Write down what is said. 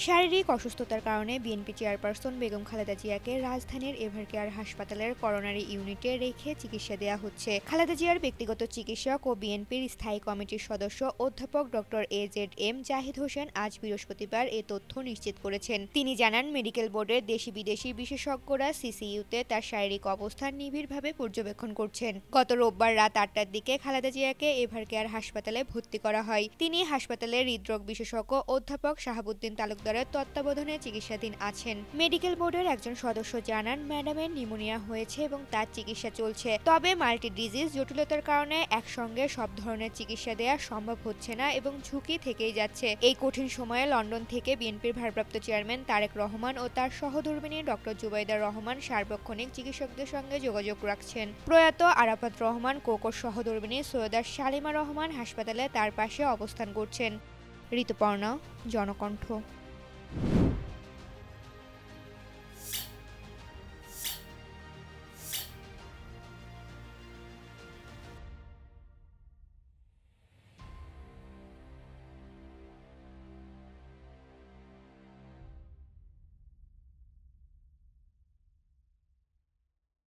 শারীরিক অসুস্থতার কারণে বিএনপি চেয়ারপারসন বেগম খালেদা জিয়াকে রাজধানীর এভারকেয়ার হাসপাতালের করোনারি ইউনিটে রেখে চিকিৎসা দেওয়া হচ্ছে। খালেদা জিয়ার ব্যক্তিগত চিকিৎসক ও বিএনপির স্থায়ী কমিটির সদস্য অধ্যাপক ডক্টর AZM জাহিদ হোসেন আজ বৃহস্পতিবার এ তথ্য নিশ্চিত করেছেন। তিনি জানান, মেডিকেল বোর্ডের দেশি বিদেশি বিশেষজ্ঞরা সিসিইউতে তার শারীরিক অবস্থান নিবিড়ভাবে পর্যবেক্ষণ করছেন। গত রোববার রাত ৮টার দিকে খালেদা জিয়াকে এভারকেয়ার হাসপাতালে ভর্তি করা হয়। তিনি হাসপাতালের হৃদরোগ বিশেষজ্ঞ অধ্যাপক শাহাবুদ্দিন তালুকদারের তত্ত্বাবধানে চিকিৎসাধীন আছেন। মেডিকেল বোর্ডের একজন সদস্য জানান, ম্যাডামের নিউমোনিয়া হয়েছে এবং তার চিকিৎসা চলছে। তবে মাল্টি ডিজিজ জটিলতার কারণে একসঙ্গে সব ধরনের চিকিৎসা দেওয়া সম্ভব হচ্ছে না এবং ঝুঁকি থেকেই যাচ্ছে। এই কঠিন সময়ে লন্ডন থেকে বিএনপির ভারপ্রাপ্ত চেয়ারম্যান তারেক রহমান ও তার সহধর্মিণী ডক্টর জুবাইদা রহমান সার্বক্ষণিক চিকিৎসকদের সঙ্গে যোগাযোগ রাখছেন। প্রয়াত আরাফাত রহমান কোকোর সহধর্মিণী সৈয়দা শালিমা রহমান হাসপাতালে তার পাশে অবস্থান করছেন। ঋতুপর্ণা, জনকণ্ঠ।